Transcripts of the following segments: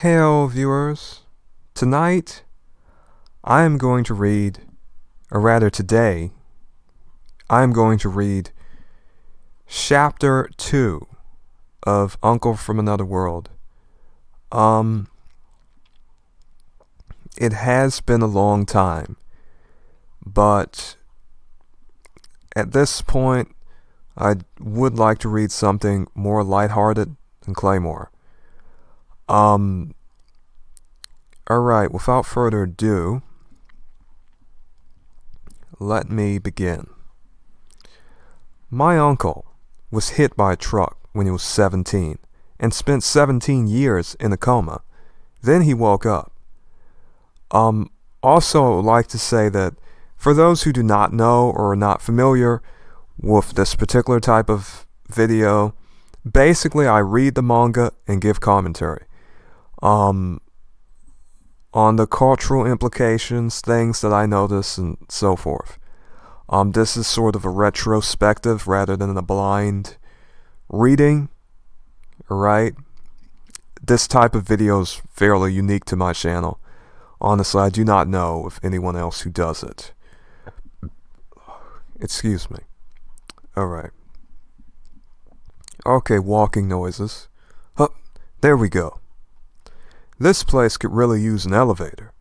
Hello, viewers. Tonight, I am going to read, or rather today, I am going to read Chapter 2 of Uncle from Another World. It has been a long time, but at this point, I would like to read something more lighthearted than Claymore. Alright, without further ado, let me begin. My uncle was hit by a truck when he was 17 and spent 17 years in a coma. Then he woke up. Also, I would like to say that for those who do not know or are not familiar with this particular type of video, basically I read the manga and give commentary. On the cultural implications, things that I notice, and so forth. This is sort of a retrospective rather than a blind reading, right? This type of video is fairly unique to my channel. Honestly, I do not know of anyone else who does it. Excuse me. Alright. Okay, walking noises. Huh, there we go. This place could really use an elevator.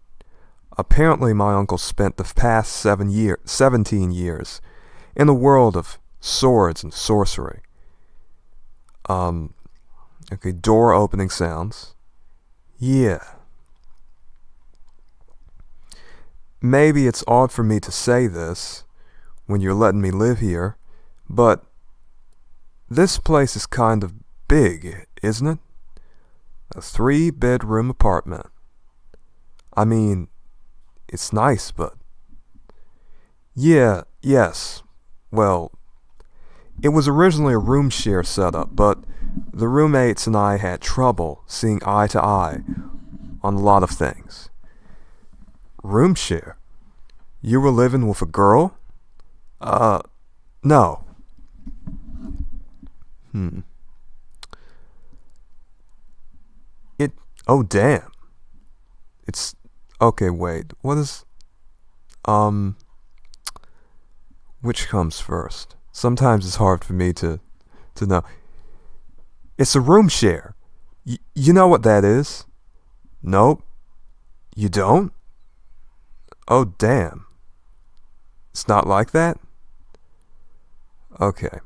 Apparently my uncle spent the past 17 years in a world of swords and sorcery. Okay, door opening sounds. Yeah. Maybe it's odd for me to say this when you're letting me live here, but this place is kind of big, isn't it? A 3-bedroom apartment. I mean, it's nice, but... Yes. Well, it was originally a room share setup, but the roommates and I had trouble seeing eye to eye on a lot of things. Room share? You were living with a girl? No. Oh, damn. It's... Okay, wait. What is... Which comes first? Sometimes it's hard for me to know. It's a room share. You know what that is? Nope. You don't? Oh, damn. It's not like that? Okay.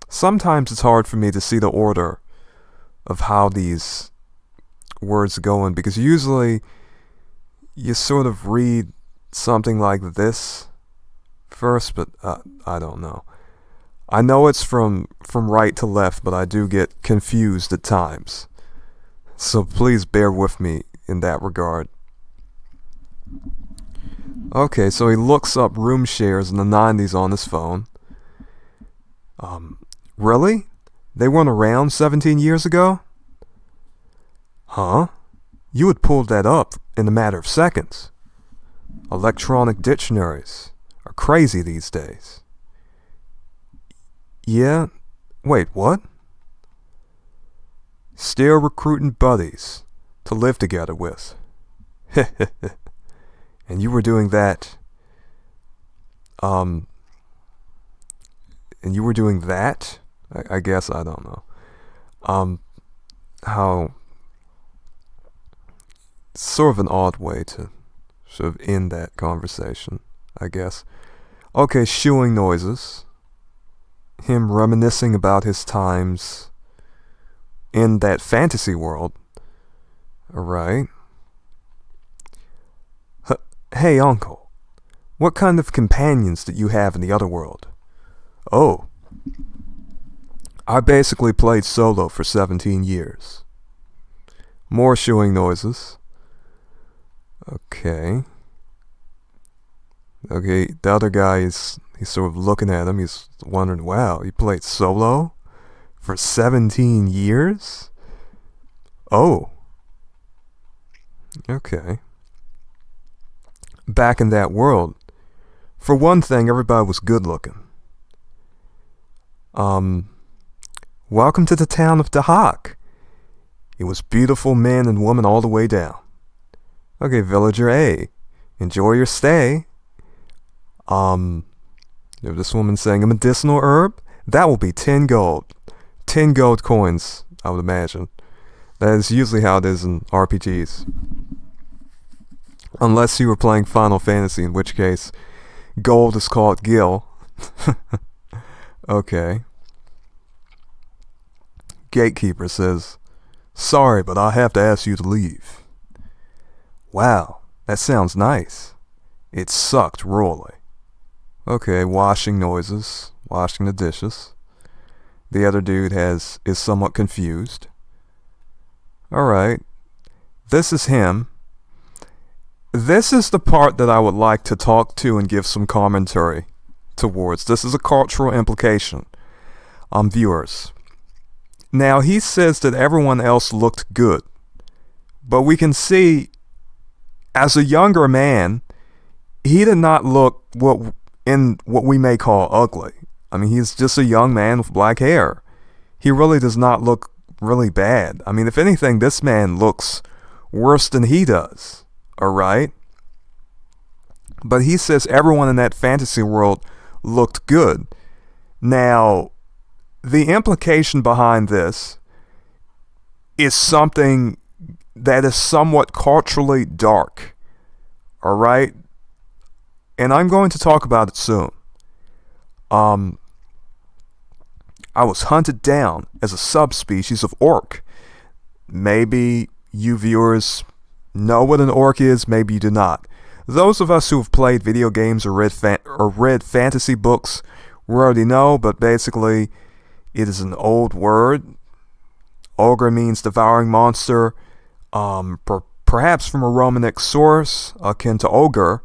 Sometimes it's hard for me to see the order of how these words going, because usually you sort of read something like this first, but I don't know. I know it's from right to left, but I do get confused at times. So please bear with me in that regard. Okay, so he looks up room shares in the 90s on his phone. Really? They weren't around 17 years ago? Huh? You had pulled that up in a matter of seconds. Electronic dictionaries are crazy these days. Yeah? Wait, what? Still recruiting buddies to live together with. And you were doing that... And you were doing that? I guess, I don't know. How... Sort of an odd way to sort of end that conversation, I guess. Okay, shooing noises. Him reminiscing about his times in that fantasy world. Alright. Hey, Uncle. What kind of companions did you have in the other world? Oh. I basically played solo for 17 years. More shooing noises. Okay, the other guy he's sort of looking at him. He's wondering, wow, you played solo for 17 years? Oh. Okay. Back in that world, for one thing, everybody was good looking. Welcome to the town of Dahak. It was beautiful men and women all the way down. Okay, villager A, enjoy your stay. This woman saying a medicinal herb? That will be 10 gold. 10 gold coins, I would imagine. That is usually how it is in RPGs. Unless you were playing Final Fantasy, in which case gold is called gil. Okay. Gatekeeper says, sorry, but I have to ask you to leave. Wow, that sounds nice. It sucked royally. Okay, washing noises, washing the dishes. The other dude is somewhat confused. Alright, this is him. This is the part that I would like to talk to and give some commentary towards. This is a cultural implication. Viewers. Now, he says that everyone else looked good. But we can see, as a younger man, he did not look what we may call ugly. I mean, he's just a young man with black hair. He really does not look really bad. I mean, if anything, this man looks worse than he does. Alright? But he says everyone in that fantasy world looked good. Now, the implication behind this is something that is somewhat culturally dark. Alright? And I'm going to talk about it soon. I was hunted down as a subspecies of orc. Maybe you viewers know what an orc is, maybe you do not. Those of us who have played video games or read fantasy books, we already know, but basically it is an old word. Ogre means devouring monster, perhaps from a Romanic source akin to ogre.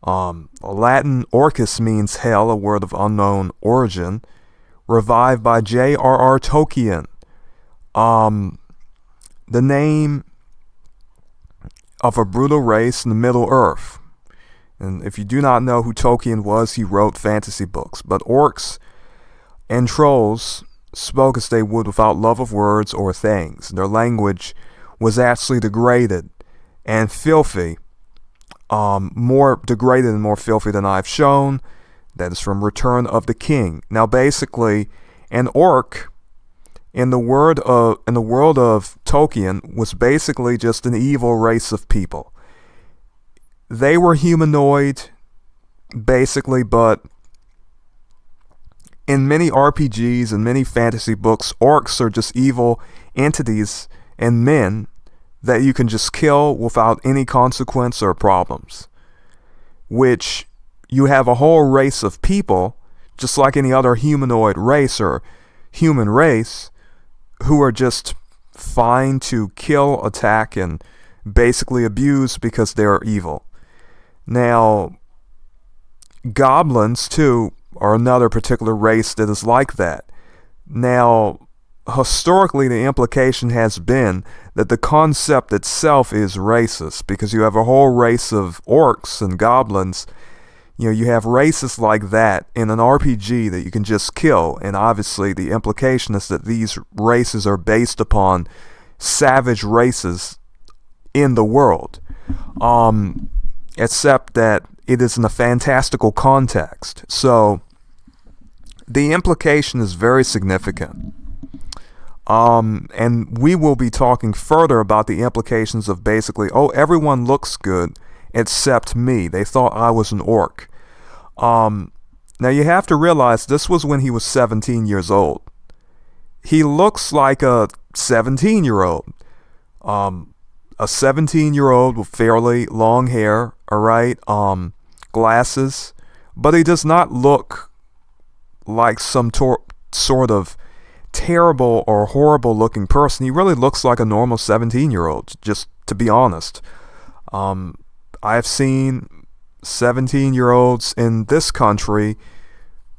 Latin orcus means hell, a word of unknown origin, revived by J.R.R. Tolkien. The name of a brutal race in the Middle Earth. And if you do not know who Tolkien was, he wrote fantasy books. But orcs and trolls spoke as they would without love of words or things. Their language was actually degraded and filthy. More degraded and more filthy than I've shown. That is from Return of the King. Now basically, an orc in the world of Tolkien was basically just an evil race of people. They were humanoid, basically, but in many RPGs and many fantasy books, orcs are just evil entities and men that you can just kill without any consequence or problems. Which you have a whole race of people, just like any other humanoid race or human race, who are just fine to kill, attack, and basically abuse because they're evil. Now, goblins, too, are another particular race that is like that. Now, historically, the implication has been that the concept itself is racist, because you have a whole race of orcs and goblins. You have races like that in an RPG that you can just kill, and obviously the implication is that these races are based upon savage races in the world, except that it is in a fantastical context. So the implication is very significant. And we will be talking further about the implications of basically, everyone looks good except me. They thought I was an orc. Now you have to realize this was when he was 17 years old. He looks like a 17-year-old. A 17-year-old with fairly long hair, alright, glasses, but he does not look like some sort of terrible or horrible looking person. He really looks like a normal 17-year-old, just to be honest. I've seen 17-year-olds in this country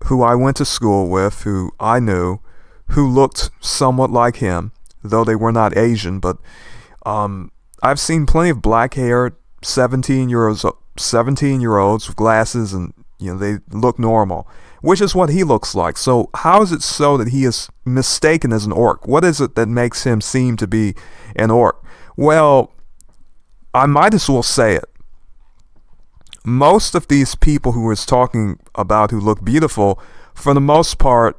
who I went to school with, who I knew, who looked somewhat like him, though they were not Asian. But I've seen plenty of black-haired 17-year-olds with glasses and They look normal, which is what he looks like. So how is it so that he is mistaken as an orc? What is it that makes him seem to be an orc? Well, I might as well say it. Most of these people who is talking about who look beautiful, for the most part,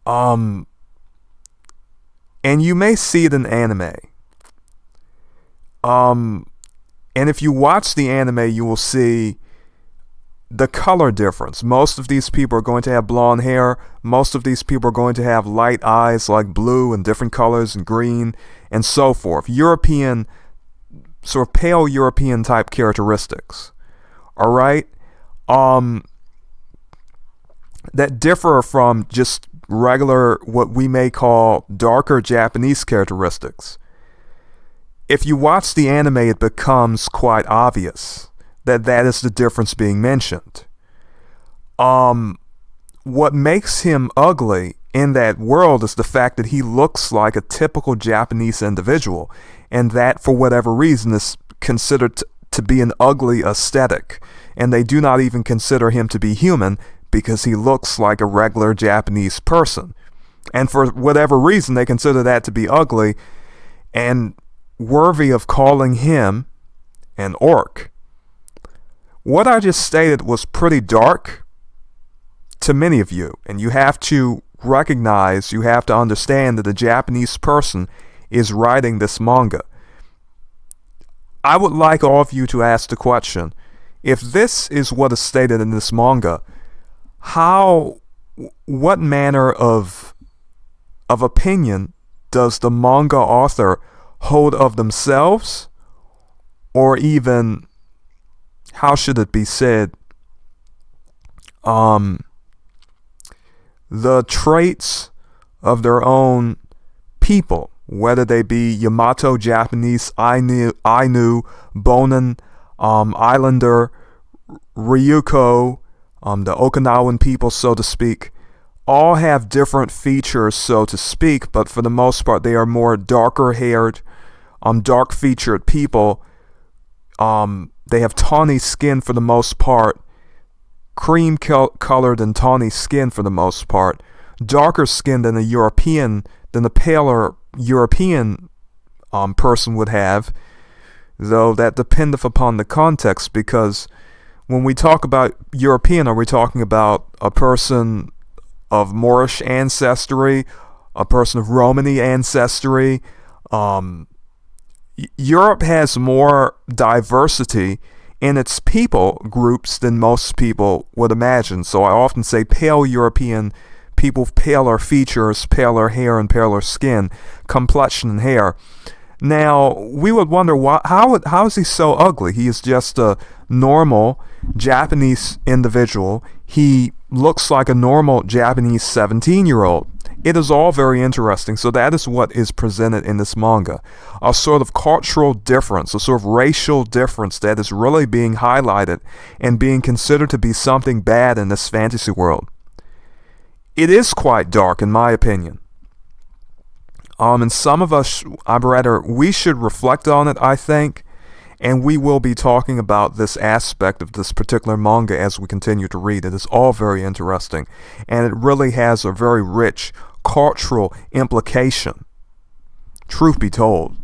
and you may see it in anime. And if you watch the anime, you will see the color difference. Most of these people are going to have blonde hair. Most of these people are going to have light eyes like blue and different colors and green and so forth. European, sort of pale European type characteristics. All right? That differ from just regular, what we may call darker Japanese characteristics. If you watch the anime, it becomes quite obvious that that is the difference being mentioned. What makes him ugly in that world is the fact that he looks like a typical Japanese individual, and that, for whatever reason, is considered to be an ugly aesthetic, and they do not even consider him to be human because he looks like a regular Japanese person. And for whatever reason, they consider that to be ugly and worthy of calling him an orc. What I just stated was pretty dark to many of you, and you have to recognize, you have to understand that a Japanese person is writing this manga. I would like all of you to ask the question, if this is what is stated in this manga, what manner of opinion does the manga author hold of themselves, or even, how should it be said, the traits of their own people, whether they be Yamato, Japanese, Ainu, Bonin, Islander, Ryuko, the Okinawan people, so to speak, all have different features, so to speak, but for the most part, they are more darker-haired, dark-featured people. They have tawny skin for the most part, cream-colored and tawny skin for the most part, darker skin than the paler European person would have, though that dependeth upon the context, because when we talk about European, are we talking about a person of Moorish ancestry, a person of Romani ancestry? Europe has more diversity in its people groups than most people would imagine. So I often say pale European people with paler features, paler hair and paler skin, complexion and hair. Now, we would wonder, how is he so ugly? He is just a normal Japanese individual. He looks like a normal Japanese 17-year-old. It is all very interesting. So that is what is presented in this manga. A sort of cultural difference, a sort of racial difference that is really being highlighted and being considered to be something bad in this fantasy world. It is quite dark, in my opinion. And some of us, we should reflect on it, I think, and we will be talking about this aspect of this particular manga as we continue to read. It is all very interesting, and it really has a very rich cultural implication, truth be told.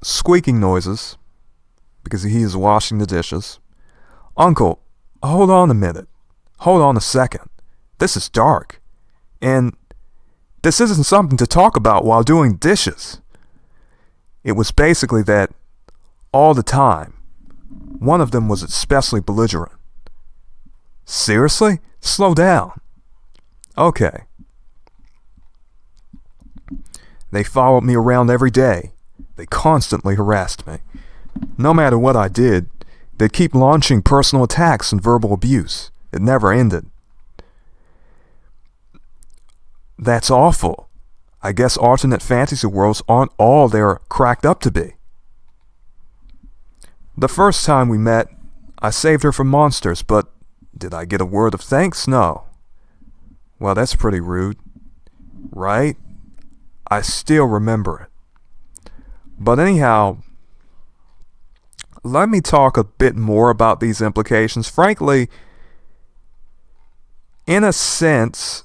Squeaking noises, because he is washing the dishes. Uncle, hold on a minute. Hold on a second. This is dark. And this isn't something to talk about while doing dishes. It was basically that all the time. One of them was especially belligerent. Seriously? Slow down. Okay. They followed me around every day. They constantly harassed me. No matter what I did, they'd keep launching personal attacks and verbal abuse. It never ended. That's awful. I guess alternate fantasy worlds aren't all they're cracked up to be. The first time we met, I saved her from monsters, but did I get a word of thanks? No. Well, that's pretty rude, right? I still remember it. But anyhow, let me talk a bit more about these implications. Frankly, in a sense,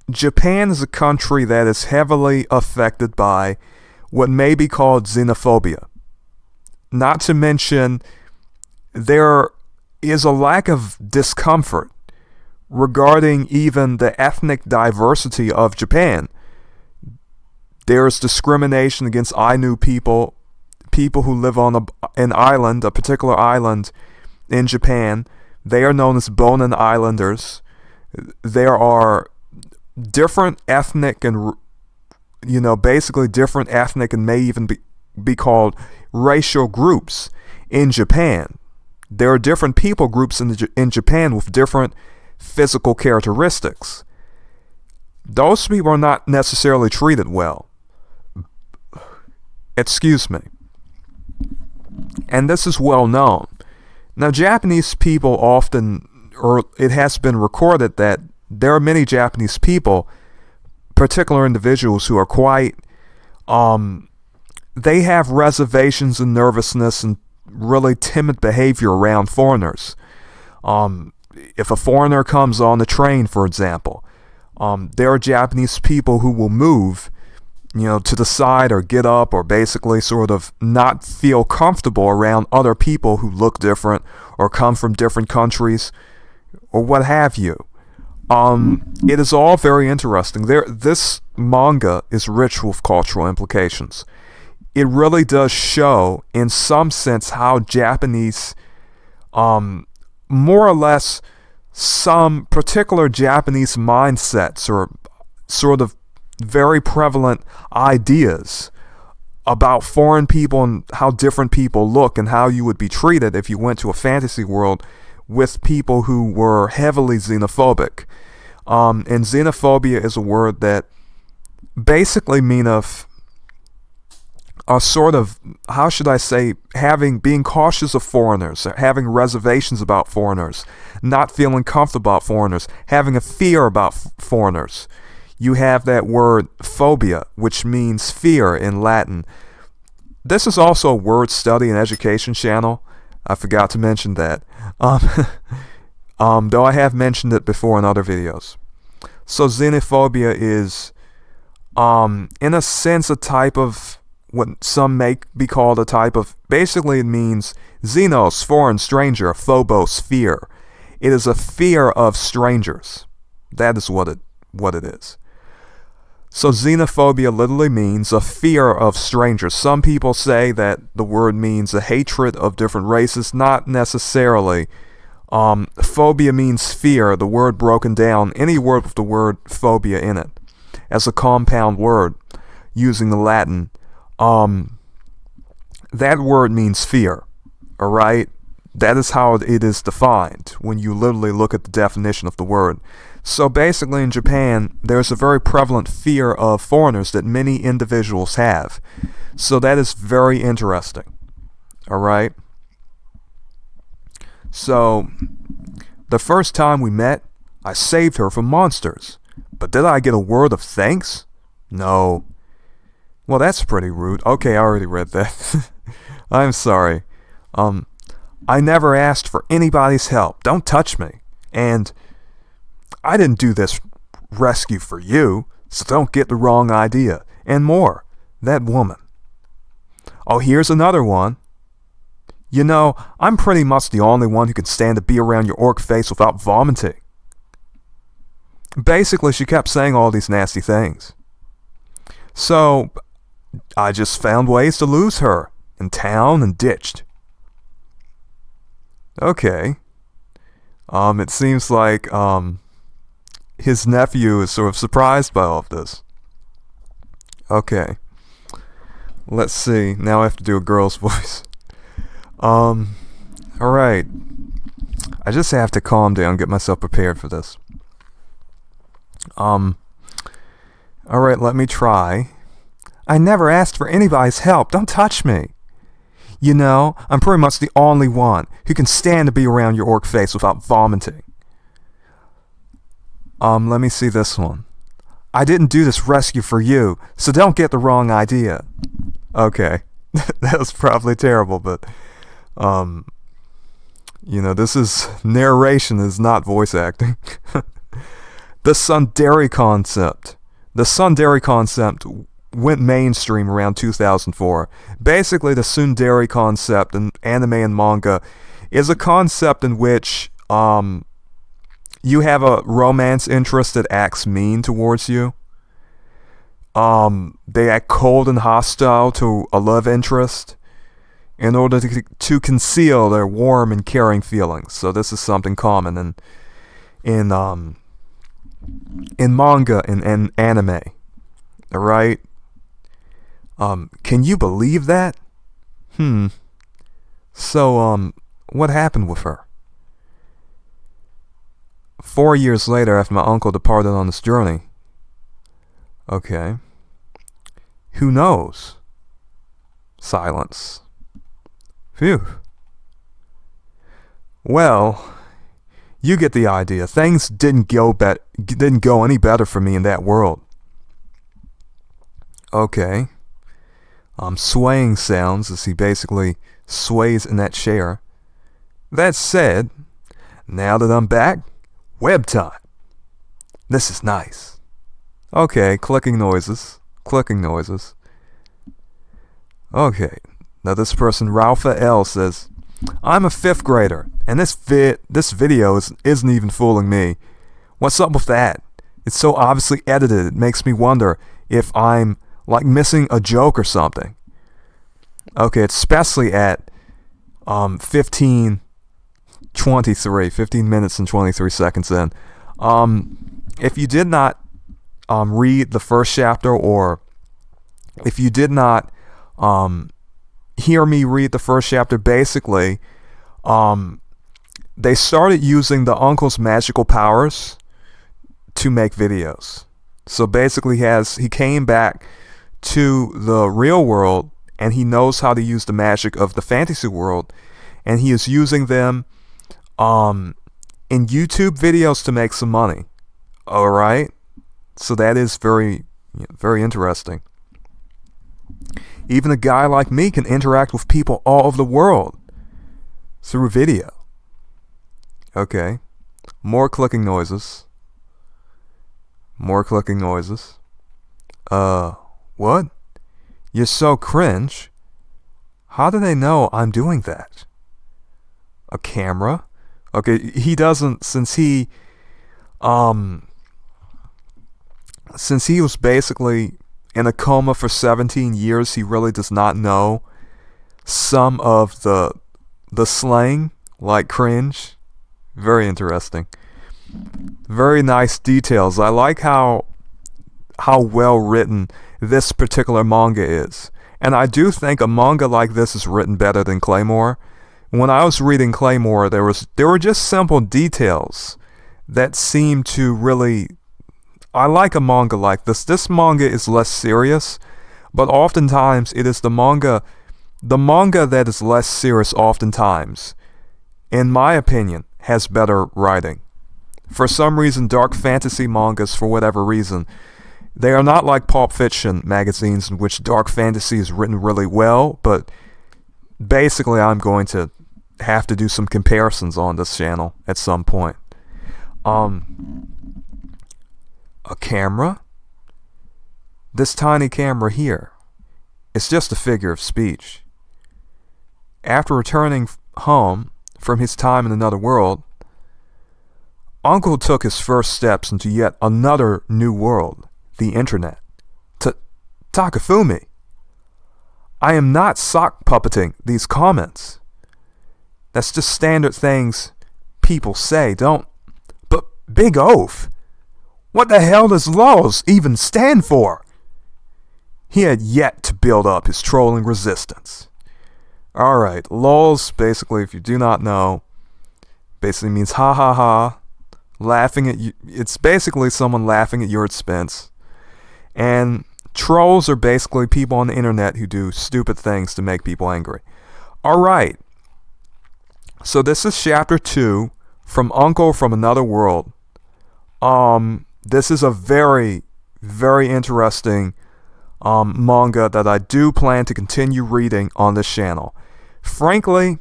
Japan is a country that is heavily affected by what may be called xenophobia. Not to mention, there is a lack of discomfort regarding even the ethnic diversity of Japan. There is discrimination against Ainu people who live on an island, a particular island in Japan. They are known as Bonin Islanders. There are different ethnic and, basically different ethnic and may even be called racial groups in Japan. There are different people groups in Japan with different physical characteristics. Those people are not necessarily treated well. Excuse me. And this is well known. Now, Japanese people often, or it has been recorded that there are many Japanese people, particular individuals who are quite, they have reservations and nervousness and really timid behavior around foreigners. If a foreigner comes on the train, for example, there are Japanese people who will move, to the side or get up or basically sort of not feel comfortable around other people who look different or come from different countries or what have you. It is all very interesting. This manga is rich with cultural implications. It really does show, in some sense, how Japanese, more or less, some particular Japanese mindsets or sort of very prevalent ideas about foreign people and how different people look and how you would be treated if you went to a fantasy world with people who were heavily xenophobic. And xenophobia is a word that basically means a sort of, how should I say, being cautious of foreigners, having reservations about foreigners, not feeling comfortable about foreigners, having a fear about foreigners. You have that word phobia, which means fear in Latin. This is also a word study and education channel. I forgot to mention that. Though I have mentioned it before in other videos. So xenophobia is, in a sense, a type of what some may be called a type of, basically it means xenos, foreign, stranger, phobos, fear. It is a fear of strangers. That is what it is. So xenophobia literally means a fear of strangers. Some people say that the word means a hatred of different races. Not necessarily. Phobia means fear, the word broken down, any word with the word phobia in it, as a compound word, using the Latin. That word means fear, alright? That is how it is defined when you literally look at the definition of the word. So basically in Japan, there's a very prevalent fear of foreigners that many individuals have. So that is very interesting, alright? So, the first time we met, I saved her from monsters. But did I get a word of thanks? No. Well, that's pretty rude. Okay, I already read that. I'm sorry. I never asked for anybody's help. Don't touch me. And I didn't do this rescue for you, so don't get the wrong idea. And more. That woman. Oh, here's another one. I'm pretty much the only one who can stand to be around your orc face without vomiting. Basically, she kept saying all these nasty things. So, I just found ways to lose her in town and ditched. Okay. It seems like, his nephew is sort of surprised by all of this. Okay. Let's see. Now I have to do a girl's voice. Alright. I just have to calm down, get myself prepared for this. Alright, let me try. I never asked for anybody's help. Don't touch me. I'm pretty much the only one who can stand to be around your orc face without vomiting. Let me see this one. I didn't do this rescue for you, so don't get the wrong idea. Okay. That was probably terrible, but Um, this is narration, is not voice acting. The tsundere concept. The tsundere concept went mainstream around 2004. Basically, the tsundere concept in anime and manga is a concept in which you have a romance interest that acts mean towards you. They act cold and hostile to a love interest in order to conceal their warm and caring feelings. So this is something common in manga and anime. Alright? Can you believe that? So, what happened with her? 4 years later, after my uncle departed on this journey. Okay. Who knows? Silence. Phew. Well, you get the idea. Things didn't go any better for me in that world. Okay. Swaying sounds as he basically sways in that chair. That said, now that I'm back, web time. This is nice. Okay, clicking noises. Okay, now this person, Ralpha L, says, I'm a 5th grader, and this video isn't even fooling me. What's up with that? It's so obviously edited, it makes me wonder if I'm, like, missing a joke or something. Okay, it's especially at 15 minutes and 23 seconds in. If you did not read the first chapter, or if you did not hear me read the first chapter, basically they started using the uncle's magical powers to make videos. So basically he came back to the real world, and he knows how to use the magic of the fantasy world, and he is using them in YouTube videos to make some money. Alright? So that is very, very interesting. Even a guy like me can interact with people all over the world through video. Okay. More clicking noises. What? You're so cringe. How do they know I'm doing that? A camera? Okay, he doesn't, since he was basically in a coma for 17 years, he really does not know some of the slang, like cringe. Very interesting. Very nice details. I like how well written this particular manga is. And I do think a manga like this is written better than Claymore. When I was reading Claymore, there were just simple details that seemed to really... I like a manga like this. This manga is less serious, but oftentimes it is the manga that is less serious oftentimes, in my opinion, has better writing. For some reason, dark fantasy mangas, for whatever reason, they are not like Pulp Fiction magazines in which dark fantasy is written really well, but basically I'm going to have to do some comparisons on this channel at some point. A camera? This tiny camera here. It's just a figure of speech. After returning home from his time in another world, Uncle took his first steps into yet another new world, the internet. Takafumi, I am not sock puppeting these comments. That's just standard things people say, don't... But big oaf! What the hell does LOLs even stand for? He had yet to build up his trolling resistance. Alright, LOLs, basically, if you do not know, basically means ha ha ha, laughing at you. It's basically someone laughing at your expense. And trolls are basically people on the internet who do stupid things to make people angry. Alright, so this is chapter 2 from Uncle from Another World. This is a very, very interesting manga that I do plan to continue reading on this channel. Frankly,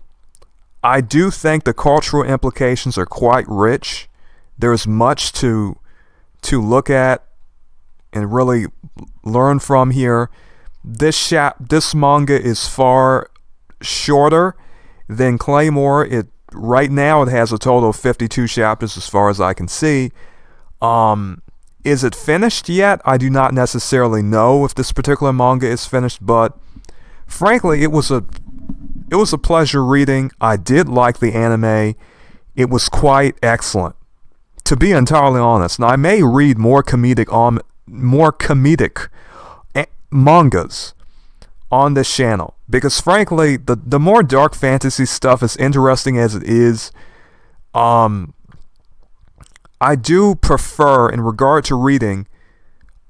I do think the cultural implications are quite rich. There's much to look at and really learn from here. This manga is far shorter than Claymore. Right now it has a total of 52 chapters as far as I can see. Is it finished yet? I do not necessarily know if this particular manga is finished, but frankly, it was a pleasure reading. I did like the anime. It was quite excellent, to be entirely honest. Now, I may read more comedic mangas on this channel, because frankly, the more dark fantasy stuff, as interesting as it is, I do prefer, in regard to reading,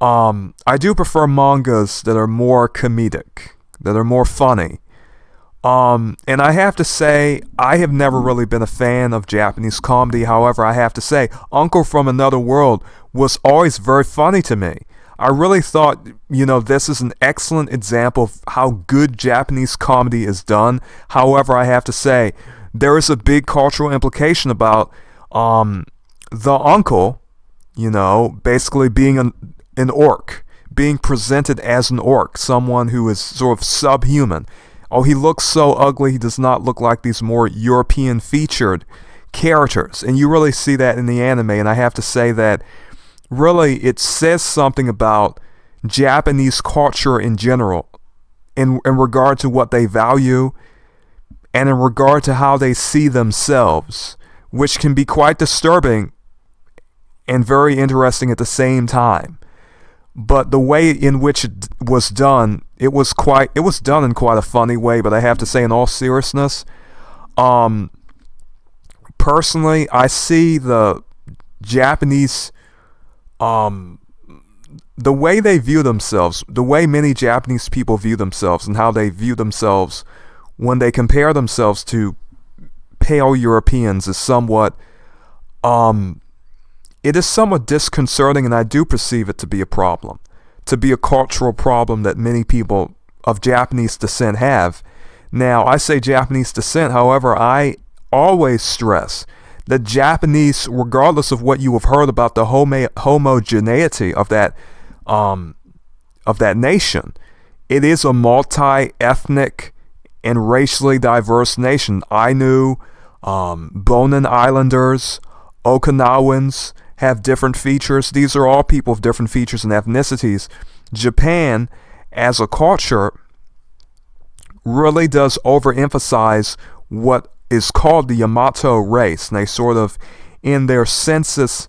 I do prefer mangas that are more comedic, that are more funny. And I have to say, I have never really been a fan of Japanese comedy. However, I have to say, Uncle from Another World was always very funny to me. I really thought, this is an excellent example of how good Japanese comedy is done. However, I have to say, there is a big cultural implication about the uncle, basically being an orc, being presented as an orc, someone who is sort of subhuman. Oh, he looks so ugly, he does not look like these more European featured characters. And you really see that in the anime, and I have to say that really it says something about Japanese culture in general, in regard to what they value, and in regard to how they see themselves, which can be quite disturbing and very interesting at the same time. But the way in which it was done, it was done in quite a funny way. But I have to say, in all seriousness, personally, I see the Japanese, the way they view themselves, the way many Japanese people view themselves, and how they view themselves when they compare themselves to pale Europeans, is somewhat, it is somewhat disconcerting, and I do perceive it to be a problem, to be a cultural problem that many people of Japanese descent have. Now, I say Japanese descent, however, I always stress that Japanese, regardless of what you have heard about the homogeneity of that nation, it is a multi-ethnic and racially diverse nation. Ainu, Bonin Islanders, Okinawans have different features. These are all people of different features and ethnicities. Japan, as a culture, really does overemphasize what is called the Yamato race. And they sort of, in their census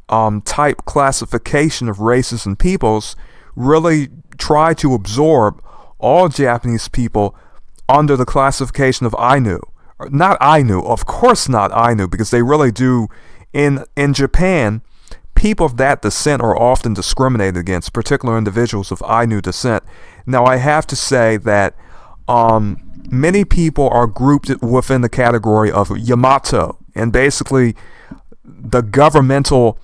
type classification of races and peoples, really try to absorb all Japanese people under the classification of Ainu. Not Ainu, of course not Ainu, because they really do. In Japan, people of that descent are often discriminated against, particular individuals of Ainu descent. Now, I have to say that many people are grouped within the category of Yamato, and basically the governmental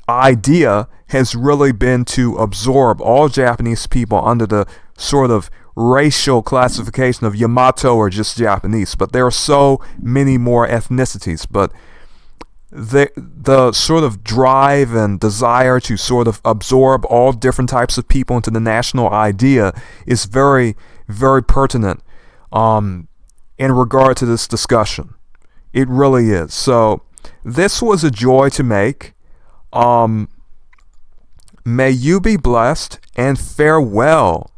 idea has really been to absorb all Japanese people under the sort of racial classification of Yamato or just Japanese. But there are so many more ethnicities. But the sort of drive and desire to sort of absorb all different types of people into the national idea is very, very pertinent in regard to this discussion. It really is. So this was a joy to make. May you be blessed, and farewell.